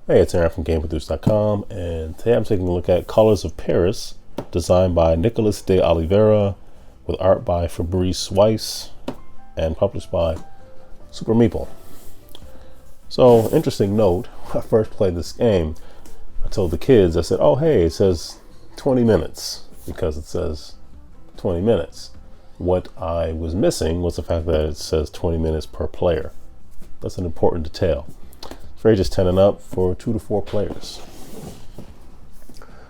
Hey, it's Aaron from GameEnthus.com, and today I'm taking a look at Colors of Paris, designed by Nicolas De Oliveira, with art by Fabrice Weiss, and published by Super Meeple. So, interesting note, when I first played this game, I told the kids, I said, oh hey, it says 20 minutes, because it says 20 minutes. What I was missing was the fact that it says 20 minutes per player. That's an important detail. For ages 10 and up for 2 to 4 players.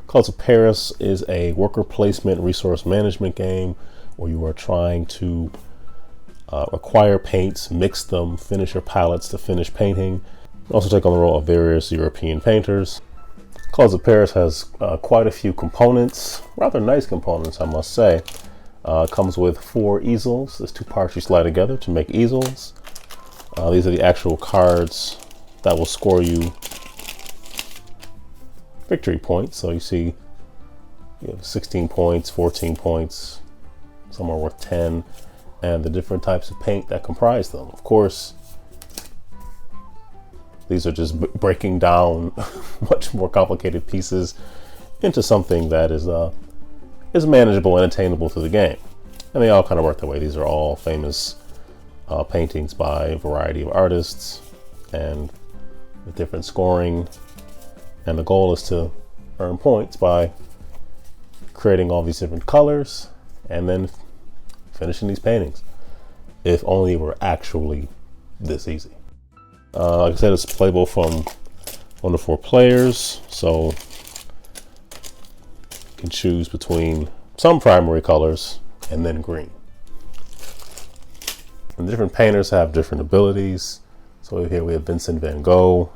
Colors of Paris is a worker placement resource management game where you are trying to acquire paints, mix them, finish your palettes to finish painting. Also take on the role of various European painters. Colors of Paris has quite a few components, rather nice components I must say. Comes with 4 easels. There's 2 parts you slide together to make easels. These are the actual cards that will score you victory points. So you see you have 16 points, 14 points, some are worth 10, and the different types of paint that comprise them. Of course, these are just breaking down much more complicated pieces into something that is manageable and attainable to the game. And they all kind of work that way. These are all famous paintings by a variety of artists and with different scoring, and the goal is to earn points by creating all these different colors and then finishing these paintings. If only it were actually this easy. Like I said, it's playable from 1 to 4 players, so you can choose between some primary colors and then green. And different painters have different abilities. So here we have Vincent van Gogh,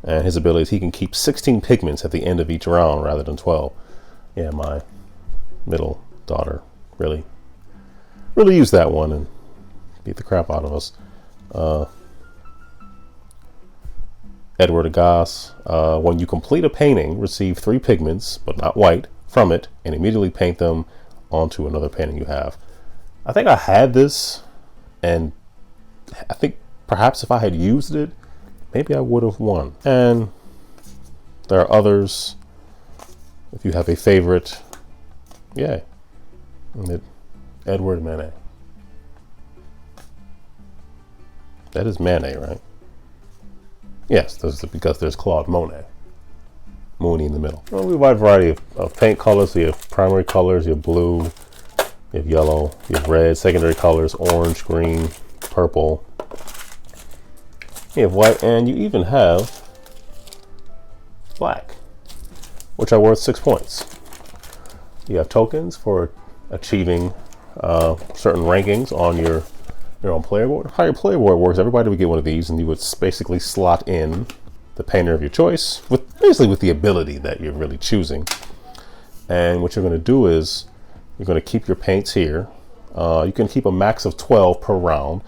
and his abilities, he can keep 16 pigments at the end of each round rather than 12. Yeah, my middle daughter really used that one and beat the crap out of us. Edward Degas, when you complete a painting, receive 3 pigments, but not white, from it, and immediately paint them onto another painting you have. I think I had this, and I think perhaps if I had used it, maybe I would have won. And there are others. If you have a favorite, yay. Edward Manet. That is Manet, right? Yes, because there's Claude Monet. Mooney in the middle. Well, we have a wide variety of paint colors. You have primary colors, you have blue, you have yellow, you have red, secondary colors, orange, green, purple. You have white, and you even have black, which are worth 6 points. You have tokens for achieving certain rankings on your own player board. How your player board works, everybody would get one of these, and you would basically slot in the painter of your choice, basically with the ability that you're really choosing. And what you're going to do is you're going to keep your paints here. You can keep a max of 12 per round.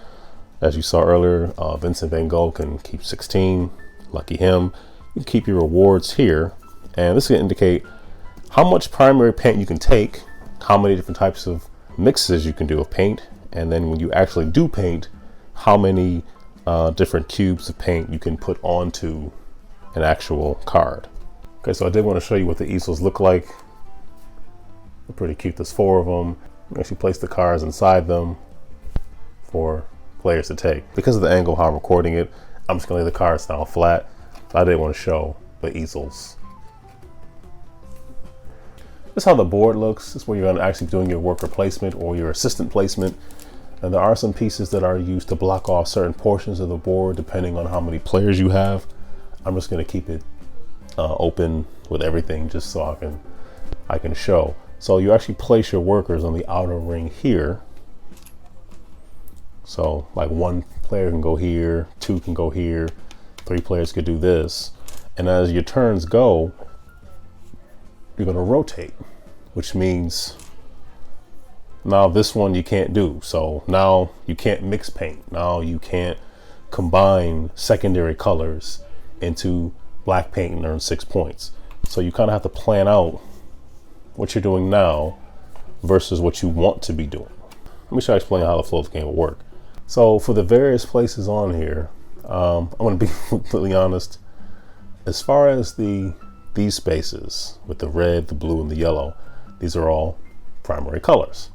As you saw earlier, Vincent van Gogh can keep 16, lucky him. You can keep your rewards here, and this is going to indicate how much primary paint you can take, how many different types of mixes you can do of paint, and then when you actually do paint, how many different cubes of paint you can put onto an actual card. Okay, so I did want to show you what the easels look like. They're pretty cute. There's 4 of them. You actually place the cards inside them for players to take. Because of the angle how I'm recording it, I'm just gonna lay the cards down flat. I didn't want to show the easels. This is how the board looks. This is where you're gonna actually be doing your worker placement or your assistant placement. And there are some pieces that are used to block off certain portions of the board depending on how many players you have. I'm just gonna keep it open with everything just so I can show. So you actually place your workers on the outer ring here. So like 1 player can go here, 2 can go here, 3 players could do this. And as your turns go, you're going to rotate, which means now this one you can't do. So now you can't mix paint. Now you can't combine secondary colors into black paint and earn 6 points. So you kind of have to plan out what you're doing now versus what you want to be doing. Let me try to explain how the flow of the game will work. So for the various places on here, I'm going to be completely honest. As far as these spaces with the red, the blue, and the yellow, these are all primary colors.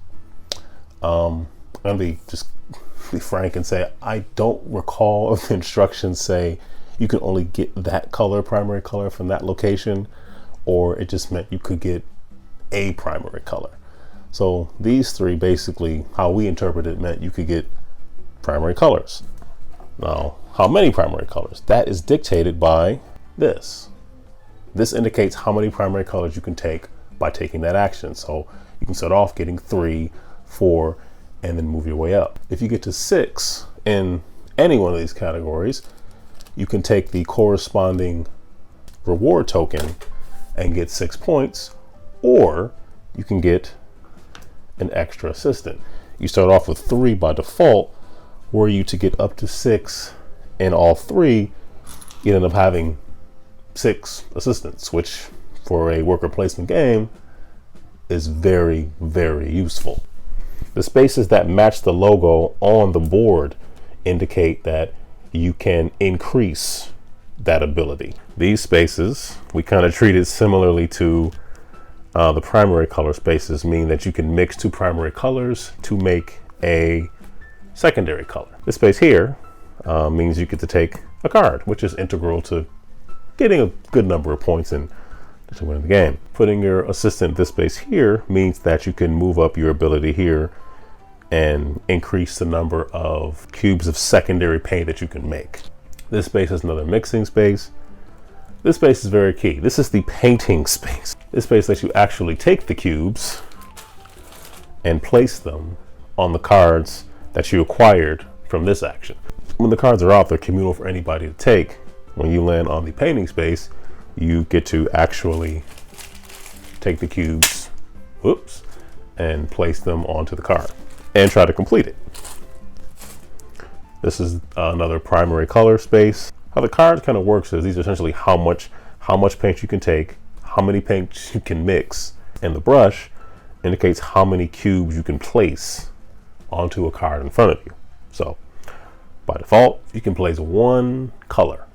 I'm gonna be frank and say I don't recall if the instructions say you can only get that color, primary color, from that location, or it just meant you could get a primary color. So these three, basically how we interpret it, meant you could get primary colors. Now, how many primary colors? That is dictated by this. This indicates how many primary colors you can take by taking that action. So you can start off getting 3, 4, and then move your way up. If you get to 6 in any one of these categories, you can take the corresponding reward token and get 6 points, or you can get an extra assistant. You start off with 3 by default. Were you to get up to 6 in all 3, you end up having 6 assistants, which for a worker placement game is very, very useful. The spaces that match the logo on the board indicate that you can increase that ability. These spaces, we kind of treat it similarly to the primary color spaces, meaning that you can mix 2 primary colors to make a secondary color. This space here means you get to take a card, which is integral to getting a good number of points and to win the game. Putting your assistant this space here means that you can move up your ability here and increase the number of cubes of secondary paint that you can make. This space is another mixing space. This space is very key. This is the painting space. This space lets you actually take the cubes and place them on the cards that you acquired from this action. When the cards are out, they're communal for anybody to take. When you land on the painting space, you get to actually take the cubes, whoops, and place them onto the card and try to complete it. This is another primary color space. How the card kind of works is these are essentially how much paint you can take, how many paints you can mix, and the brush indicates how many cubes you can place onto a card in front of you. So by default, you can place 1 color.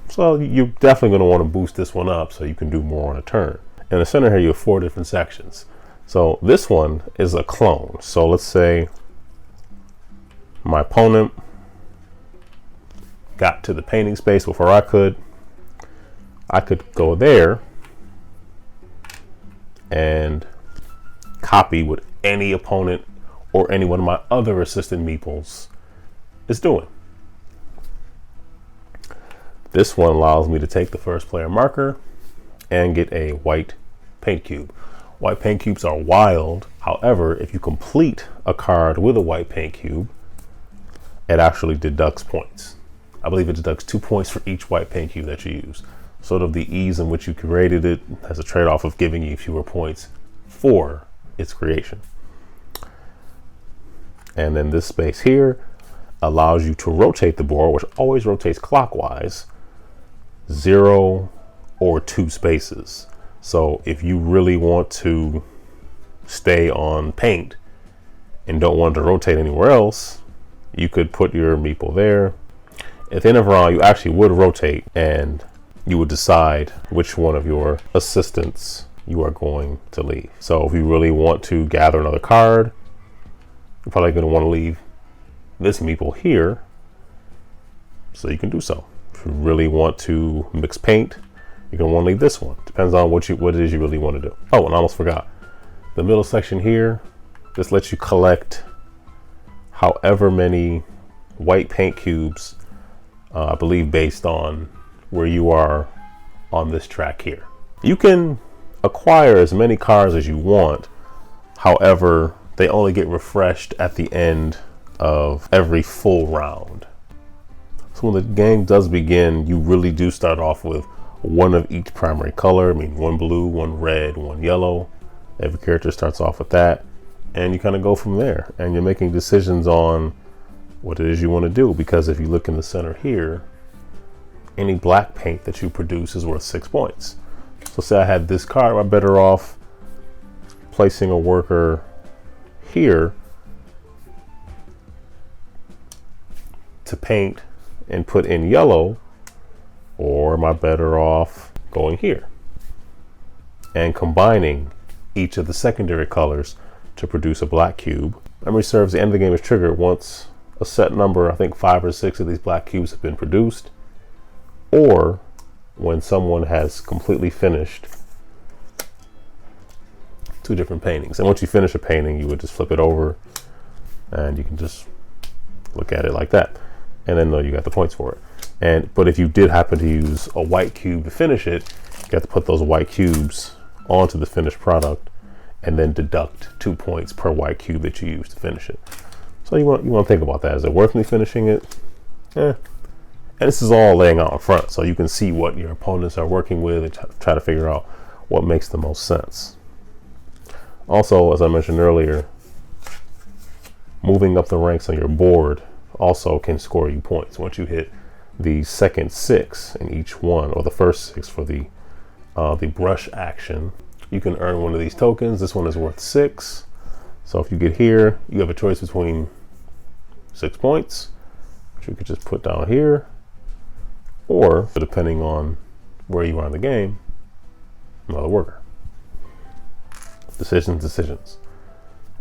So you're definitely going to want to boost this one up so you can do more on a turn. In the center here, you have 4 different sections. So this one is a clone. So let's say my opponent got to the painting space before I could go there and copy what any opponent or any one of my other assistant meeples is doing. This one allows me to take the first player marker and get a white paint cube. White paint cubes are wild. However, if you complete a card with a white paint cube, it actually deducts points. I believe it deducts 2 points for each white paint cube that you use. Sort of the ease in which you created it has a trade-off of giving you fewer points for its creation. And then this space here allows you to rotate the board, which always rotates clockwise, 0 or 2 spaces. So if you really want to stay on paint and don't want to rotate anywhere else, you could put your meeple there. At the end of a round, you actually would rotate and you would decide which one of your assistants you are going to leave. So if you really want to gather another card, you're probably going to want to leave this meeple here, so you can do so. If you really want to mix paint, you're going to want to leave this one. Depends on what it is you really want to do. Oh, and I almost forgot. The middle section here just lets you collect however many white paint cubes, I believe based on where you are on this track here. You can acquire as many cards as you want. However, they only get refreshed at the end of every full round. So when the game does begin, you really do start off with 1 of each primary color. I mean, 1 blue, 1 red, 1 yellow. Every character starts off with that, and you kind of go from there. And you're making decisions on what it is you want to do, because if you look in the center here, any black paint that you produce is worth 6 points. So say I had this card, I'm better off placing a worker here to paint and put in yellow Or am I better off going here and combining each of the secondary colors to produce a black cube? Memory serves, the end of the game is triggered once a set number, I think 5 or 6 of these black cubes have been produced, or when someone has completely finished 2 different paintings. And once you finish a painting, you would just flip it over and you can just look at it like that. And then you got the points for it. But if you did happen to use a white cube to finish it, you have to put those white cubes onto the finished product and then deduct 2 points per white cube that you used to finish it. So you want to think about that. Is it worth me finishing it? And this is all laying out in front, so you can see what your opponents are working with and try to figure out what makes the most sense. Also, as I mentioned earlier, moving up the ranks on your board also can score you points. Once you hit the second 6 in each one, or the first 6 for the brush action, you can earn one of these tokens. This one is worth 6. So if you get here, you have a choice between 6 points, which you could just put down here, or depending on where you are in the game, another worker. Decisions.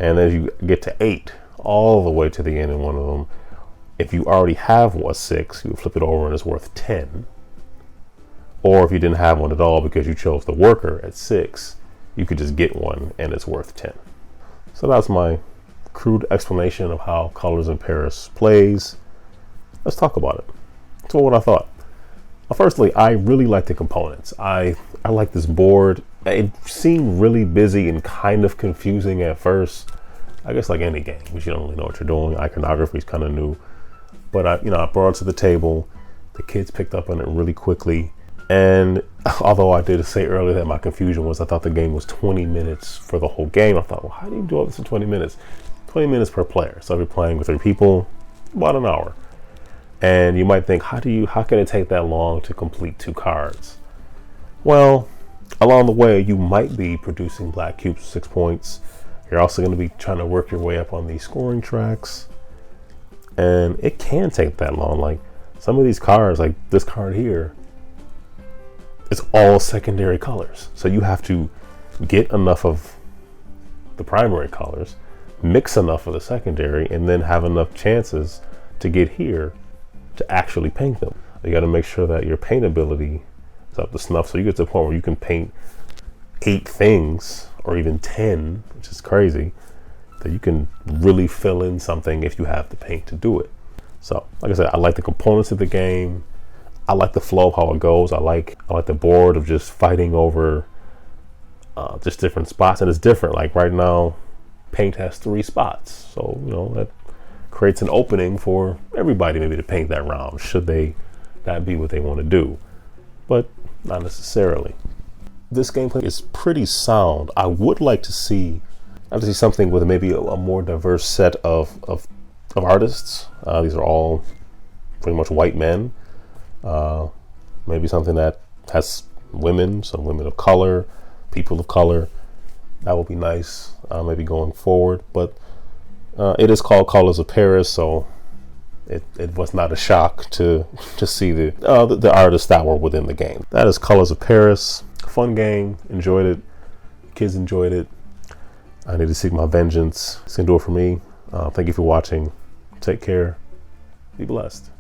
And as you get to 8, all the way to the end in one of them, if you already have a 6, you flip it over and it's worth 10. Or if you didn't have one at all because you chose the worker at 6, you could just get one and it's worth 10. So that's my crude explanation of how Colors in Paris plays. Let's talk about it. So what I thought. Well, firstly, I really like the components. I like this board. It seemed really busy and kind of confusing at first. I guess like any game, because you don't really know what you're doing. Iconography is kind of new. But I brought it to the table. The kids picked up on it really quickly. And although I did say earlier that my confusion was I thought the game was 20 minutes for the whole game. I thought, well, how do you do all this in 20 minutes? 20 minutes per player. So if you're playing with 3 people, about an hour. And you might think, how can it take that long to complete 2 cards? Well, along the way, you might be producing black cubes for 6 points. You're also going to be trying to work your way up on these scoring tracks. And it can take that long. Like some of these cards, like this card here, it's all secondary colors. So you have to get enough of the primary colors, mix enough of the secondary, and then have enough chances to get here to actually paint them. You got to make sure that your paint ability is up to snuff. So you get to the point where you can paint 8 things or even 10, which is crazy, that you can really fill in something if you have the paint to do it. So like I said, I like the components of the game. I like the flow of how it goes. I like the board of just fighting over just different spots, and it's different. Like right now, paint has 3 spots, so that creates an opening for everybody maybe to paint that round, should that be what they want to do, but not necessarily. This gameplay is pretty sound. I would like to see something with maybe a more diverse set of artists. These are all pretty much white men. Maybe something that has some women of color, people of color. That would be nice, maybe going forward. But it is called Colors of Paris, so it was not a shock to see the artists that were within the game. That is Colors of Paris. Fun game. Enjoyed it. Kids enjoyed it. I need to seek my vengeance. It's gonna do it for me. Thank you for watching. Take care. Be blessed.